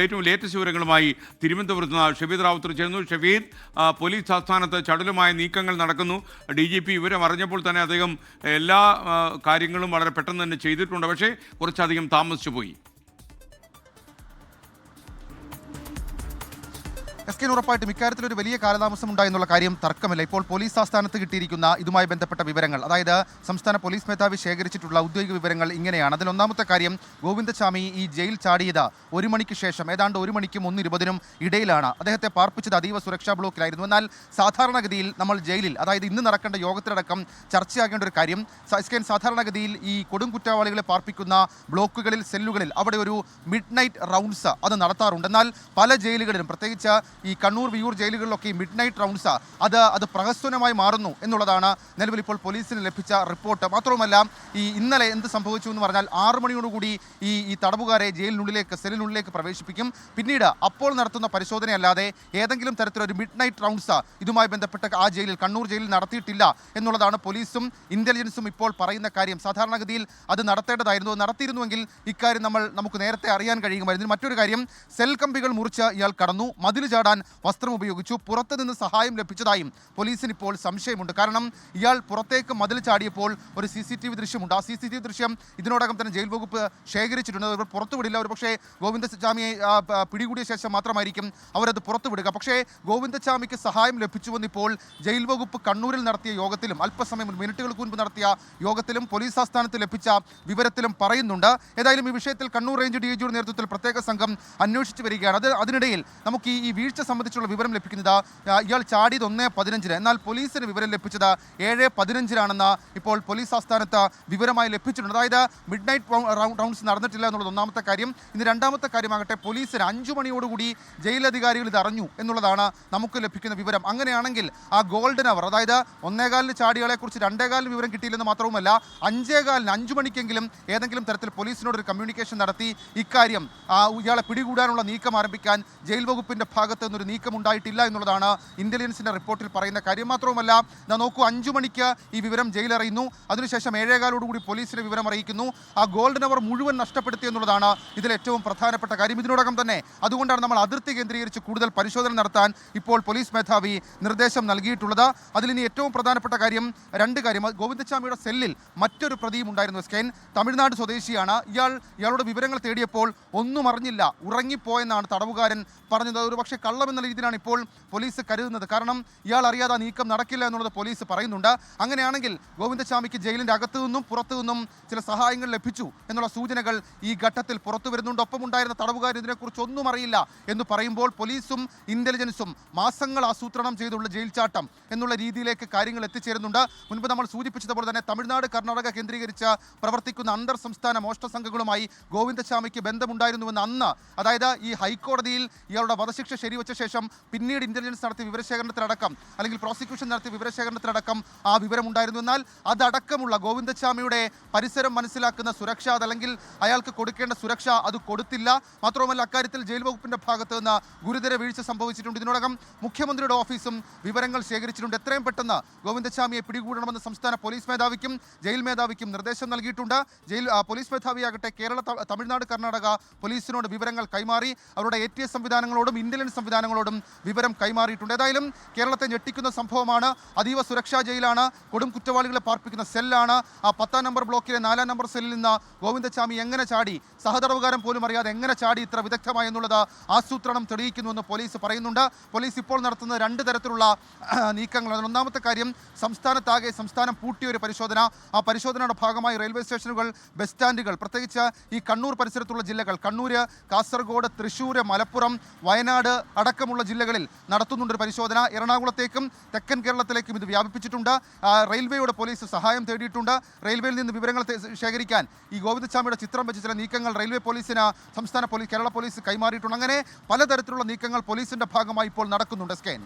ഏറ്റവും ലേറ്റസ്റ്റ് വിവരങ്ങളുമായി തിരുവനന്തപുരത്ത് നിന്ന് ഷഫീദ് റാവുത്തർ ചേർന്നു. ഷഫീദ്, പോലീസ് ആസ്ഥാനത്ത് ചടുലമായ നീക്കങ്ങൾ നടക്കുന്നു. DGP വിവരം അറിഞ്ഞപ്പോൾ തന്നെ അദ്ദേഹം എല്ലാ കാര്യങ്ങളും വളരെ പെട്ടെന്ന് തന്നെ ചെയ്തിട്ടുണ്ട്. പക്ഷേ കുറച്ചധികം താമസിച്ചു പോയി. SK ഉറപ്പായിട്ടും ഇക്കാര്യത്തിൽ ഒരു വലിയ കാലതാമസം ഉണ്ടായെന്നുള്ള കാര്യം തർക്കമില്ല. ഇപ്പോൾ പോലീസ് ആസ്ഥാനത്ത് കിട്ടിയിരിക്കുന്ന ഇതുമായി ബന്ധപ്പെട്ട വിവരങ്ങൾ, അതായത് സംസ്ഥാന പോലീസ് മേധാവി ശേഖരിച്ചിട്ടുള്ള ഔദ്യോഗിക വിവരങ്ങൾ ഇങ്ങനെയാണ്. അതിൽ ഒന്നാമത്തെ കാര്യം, ഗോവിന്ദചാമി ഈ ജയിൽ ചാടിയത് 1 മണിക്ക് ശേഷം, ഏതാണ്ട് 1 മണിക്കും 1:20 ഇടയിലാണ്. അദ്ദേഹത്തെ പാർപ്പിച്ചത് അതീവ സുരക്ഷാ ബ്ലോക്കിലായിരുന്നു. എന്നാൽ സാധാരണഗതിയിൽ നമ്മൾ ജയിലിൽ, അതായത് ഇന്ന് നടക്കേണ്ട യോഗത്തിലടക്കം ചർച്ചയാകേണ്ട ഒരു കാര്യം, സാധാരണഗതിയിൽ ഈ കൊടും കുറ്റവാളികളെ പാർപ്പിക്കുന്ന ബ്ലോക്കുകളിൽ, സെല്ലുകളിൽ അവിടെ ഒരു മിഡ് നൈറ്റ് റൗണ്ട്സ് അത് നടത്താറുണ്ട്. എന്നാൽ പല ജയിലുകളിലും, പ്രത്യേകിച്ച് ഈ കണ്ണൂർ, വിയൂർ ജയിലുകളിലൊക്കെ ഈ മിഡ് നൈറ്റ് റൗണ്ട്സ് അത് പ്രഹസ്വനമായി മാറുന്നു എന്നുള്ളതാണ് നിലവിൽ ഇപ്പോൾ പോലീസിന് ലഭിച്ച റിപ്പോർട്ട്. മാത്രവുമല്ല, ഈ ഇന്നലെ എന്ത് സംഭവിച്ചു എന്ന് പറഞ്ഞാൽ 6 മണിയോടുകൂടി ഈ തടവുകാരെ ജയിലിനുള്ളിലേക്ക്, സെല്ലിനുള്ളിലേക്ക് പ്രവേശിപ്പിക്കും. പിന്നീട് അപ്പോൾ നടത്തുന്ന പരിശോധനയല്ലാതെ ഏതെങ്കിലും തരത്തിലൊരു മിഡ് നൈറ്റ് റൗണ്ട്സ് ഇതുമായി ബന്ധപ്പെട്ട ആ ജയിലിൽ, കണ്ണൂർ ജയിലിൽ നടത്തിയിട്ടില്ല എന്നുള്ളതാണ് പോലീസും ഇന്റലിജൻസും ഇപ്പോൾ പറയുന്ന കാര്യം. സാധാരണഗതിയിൽ അത് നടത്തേണ്ടതായിരുന്നു. നടത്തിയിരുന്നുവെങ്കിൽ ഇക്കാര്യം നമുക്ക് നേരത്തെ അറിയാൻ കഴിയുമായിരുന്നു. മറ്റൊരു കാര്യം, സെൽ കമ്പികൾ മുറിച്ച് ഇയാൾ കടന്നു, മതിൽ ചാടാൻ വസ്ത്രം ഉപയോഗിച്ചു, പുറത്തുനിന്ന് സഹായം ലഭിച്ചതായും പോലീസിന് ഇപ്പോൾ സംശയമുണ്ട്. കാരണം ഇയാൾ പുറത്തേക്ക് മതിൽ ചാടിയപ്പോൾ ഒരു CCTV ദൃശ്യമുണ്ട്. ആ CCTV ദൃശ്യം ഇതിനോടകം തന്നെ ജയിൽ വകുപ്പ് ശേഖരിച്ചിട്ടുണ്ട്. അവർ പുറത്തുവിടില്ല. ഒരു പക്ഷേ ഗോവിന്ദചാമിയെ പിടികൂടിയ ശേഷം മാത്രമായിരിക്കും അവരത് പുറത്തുവിടുക. പക്ഷേ ഗോവിന്ദചാമിക്ക് സഹായം ലഭിച്ചുവെന്ന് ഇപ്പോൾ ജയിൽ വകുപ്പ് കണ്ണൂരിൽ നടത്തിയ യോഗത്തിലും, അല്പസമയം മിനിറ്റുകൾക്ക് മുൻപ് നടത്തിയ യോഗത്തിലും, പോലീസ് ആസ്ഥാനത്ത് ലഭിച്ച വിവരത്തിലും പറയുന്നുണ്ട്. ഏതായാലും ഈ വിഷയത്തിൽ കണ്ണൂർ റേഞ്ച് DIGയുടെ നേതൃത്വത്തിൽ പ്രത്യേക സംഘം അന്വേഷിച്ചു വരികയാണ്. അതിനിടയിൽ നമുക്ക് ഈ വീഴ്ച സംബന്ധിച്ചുള്ള വിവരം ലഭിക്കുന്നത്, ഇയാൾ ചാടിയത് 1:15, എന്നാൽ പോലീസിന് വിവരം ലഭിച്ചത് 7:15 ഇപ്പോൾ പോലീസ് ആസ്ഥാനത്ത് വിവരമായി ലഭിച്ചിട്ടുണ്ട്. അതായത് മിഡ് നൈറ്റ് റൗണ്ട്സ് നടന്നിട്ടില്ല എന്നുള്ളത് ഒന്നാമത്തെ കാര്യം. ഇനി രണ്ടാമത്തെ കാര്യമാകട്ടെ, പോലീസിന് 5 മണിയോടുകൂടി ജയിലധികാരികൾ ഇത് അറിഞ്ഞു എന്നുള്ളതാണ് നമുക്ക് ലഭിക്കുന്ന വിവരം. അങ്ങനെയാണെങ്കിൽ ആ ഗോൾഡൻ അവർ, അതായത് 1:15 ചാടികളെ കുറിച്ച് 2:15 വിവരം കിട്ടിയില്ലെന്ന് മാത്രവുമല്ല, 5:15, 5 മണിക്കെങ്കിലും ഏതെങ്കിലും തരത്തിൽ പോലീസിനോട് ഒരു കമ്മ്യൂണിക്കേഷൻ നടത്തി ഇക്കാര്യം ഇയാളെ പിടികൂടാനുള്ള നീക്കം ആരംഭിക്കാൻ ജയിൽ വകുപ്പിന്റെ ഭാഗത്ത് നിന്നൊരു നീക്കം ഉണ്ടായിട്ടില്ല എന്നുള്ളതാണ് ഇന്റലിജൻസിന്റെ റിപ്പോർട്ടിൽ പറയുന്ന കാര്യം. മാത്രവുമല്ല, നോക്കൂ, 5 മണിക്ക് ഈ വിവരം ജയിൽ അറിയുന്നു. അതിനുശേഷം 7:15 പോലീസിനെ വിവരം അറിയിക്കുന്നു. ആ ഗോൾഡൻ അവർ മുഴുവൻ നഷ്ടപ്പെടുത്തി എന്നുള്ളതാണ് ഇതിൽ ഏറ്റവും പ്രധാനപ്പെട്ട കാര്യം. ഇതിനോടകം തന്നെ അതുകൊണ്ടാണ് നമ്മൾ അതിർത്തി കേന്ദ്രീകരിച്ച് കൂടുതൽ പരിശോധന നടത്താൻ ഇപ്പോൾ പോലീസ് മേധാവി നിർദ്ദേശം നൽകിയിട്ടുള്ളത്. അതിലിനി ഏറ്റവും പ്രധാനപ്പെട്ട കാര്യം, 2 കാര്യം. ഗോവിന്ദചാമിയുടെ സെല്ലിൽ മറ്റൊരു പ്രതിയും ഉണ്ടായിരുന്നു. സ്കെൻ തമിഴ്നാട് സ്വദേശിയാണ്. ഇയാളുടെ വിവരങ്ങൾ തേടിയപ്പോൾ ഒന്നും അറിഞ്ഞില്ല, ഉറങ്ങിപ്പോയെന്നാണ് തടവുകാരൻ പറഞ്ഞത്. ഒരു പക്ഷേ കള്ളമെന്ന രീതിയിലാണ് ഇപ്പോൾ പോലീസ് കരുതുന്നത്. കാരണം ഇയാൾ അറിയാതെ നീക്കം നടക്കില്ല എന്നുള്ളത് പോലീസ് പറയുന്നുണ്ട്. അങ്ങനെയാണെങ്കിൽ ഗോവിന്ദചാമിക്ക് ജയിലിൻ്റെ അകത്തു നിന്നും പുറത്തു നിന്നും ചില സഹായങ്ങൾ ലഭിച്ചു എന്നുള്ള സൂചനകൾ ഈ ഘട്ടത്തിൽ പുറത്തു വരുന്നുണ്ട്. ഒപ്പമുണ്ടായിരുന്ന തടവുകാർ ഇതിനെക്കുറിച്ച് ഒന്നും അറിയില്ല എന്ന് പറയുമ്പോൾ പോലീസും ഇന്റലിജൻസും മാസങ്ങൾ ആസൂത്രണം ചെയ്തുള്ള ജയിൽ ചാട്ടം എന്നുള്ള രീതിയിലേക്ക് കാര്യങ്ങൾ എത്തിച്ചേരുന്നുണ്ട്. മുൻപ് നമ്മൾ സൂചിപ്പിച്ചതുപോലെ തന്നെ തമിഴ്നാട്, കർണാടക കേന്ദ്രീകരിച്ച് പ്രവർത്തിക്കുന്ന അന്തർ സംസ്ഥാന മോഷണ സംഘങ്ങളുമായി ഗോവിന്ദചാമിക്ക് ബന്ധമുണ്ടായിരുന്നുവെന്ന് അന്ന്, അതായത് ഈ ഹൈക്കോടതിയിൽ ഇയാളുടെ വധശിക്ഷ ശരിവെച്ച ശേഷം പിന്നീട് ഇന്റലിജൻസ് നടത്തിയ വിവരശേഖരണത്തിലടക്കം, അല്ലെങ്കിൽ പ്രോസിക്യൂഷൻ നടത്തിയ വിവരശേഖരണത്തിലടക്കം ആ വിവരമുണ്ടായിരുന്നു. എന്നാൽ അതടക്കമുള്ള ഗോവിന്ദചാമിയുടെ പരിസരം മനസ്സിലാക്കുന്ന സുരക്ഷ, അതല്ലെങ്കിൽ അയാൾക്ക് കൊടുക്കേണ്ട സുരക്ഷ അത് കൊടുത്തില്ല. മാത്രവുമല്ല, അക്കാര്യത്തിൽ ജയിൽ വകുപ്പിന്റെ ഭാഗത്ത് നിന്ന് ഗുരുതര വീഴ്ച സംഭവിച്ചിട്ടുണ്ട്. ഇതിനോടകം മുഖ്യമന്ത്രിയുടെ ഓഫീസും വിവരങ്ങൾ ശേഖരിച്ചിട്ടുണ്ട്. എത്രയും പെട്ടെന്ന് ഗോവിന്ദചാമിയെ പിടികൂടണമെന്ന് സംസ്ഥാന പോലീസ് മേധാവിക്കും ജയിൽ മേധാവിക്കും നിർദ്ദേശം നൽകിയിട്ടുണ്ട്. പോലീസ് മേധാവിയാകട്ടെ തമിഴ്നാട്, കർണാടക പോലീസിനോട് വിവരങ്ങൾ കൈമാറി. അവരുടെ ATS സംവിധാനങ്ങളോടും ഇന്റലിജൻസ് സംവിധാനങ്ങളോടും വിവരം കൈമാറിയിട്ടുണ്ട്. ഏതായാലും കേരളത്തെ ഞെട്ടിക്കുന്ന സംഭവമാണ്. അതീവ സുരക്ഷാ ജയിലാണ്, കൊടും കുറ്റവാളികളെ പാർപ്പിക്കുന്ന സെല്ലാണ്. ആ 10-ാം നമ്പർ ബ്ലോക്കിലെ 4-ാം നമ്പർ സെല്ലിൽ നിന്ന് ഗോവിന്ദചാമി എങ്ങനെ ചാടി, സഹതടവുകാരൻ പോലും അറിയാതെ എങ്ങനെ ചാടി ഇത്ര വിദഗ്ധമായി എന്നുള്ളത് ആസൂത്രണം തെളിയിക്കുന്നുവെന്ന് പോലീസ് പറയുന്നുണ്ട്. പോലീസ് ഇപ്പോൾ നടത്തുന്ന 2 തരത്തിലുള്ള നീക്കങ്ങളാണ്. ഒന്നാമത്തെ കാര്യം, സംസ്ഥാനം പൂട്ടിയ ഒരു പരിശോധന. ആ പരിശോധനയുടെ ഭാഗമായി റെയിൽവേ സ്റ്റേഷനുകൾ, ബസ് സ്റ്റാൻഡുകൾ, പ്രത്യേകിച്ച് ഈ കണ്ണൂർ പരിസരത്തുള്ള ജില്ലകൾ, കണ്ണൂർ, കാസർഗോഡ്, തൃശ്ശൂർ, മലപ്പുറം, വയനാട് അടക്കമുള്ള ജില്ലകളിൽ നടത്തുന്നുണ്ട് പരിശോധന. എറണാകുളത്തേക്കും തെക്കൻ കേരളത്തിലേക്കും ഇത് വ്യാപിപ്പിച്ചിട്ടുണ്ട്. റെയിൽവേയുടെ പോലീസ് സഹായം തേടിയിട്ടുണ്ട്. റെയിൽവേയിൽ നിന്ന് വിവരങ്ങൾ ശേഖരിക്കാൻ ഈ ഗോവിന്ദചാമിയുടെ ചിത്രം വെച്ച് ചില നീക്കങ്ങൾ റെയിൽവേ പോലീസിന് സംസ്ഥാന പോലീസ്, കേരള പോലീസ് കൈമാറിയിട്ടുണ്ട്. അങ്ങനെ പലതരത്തിലുള്ള നീക്കങ്ങൾ പോലീസിന്റെ ഭാഗമായി ഇപ്പോൾ നടക്കുന്നുണ്ട്. സ്കെൻ.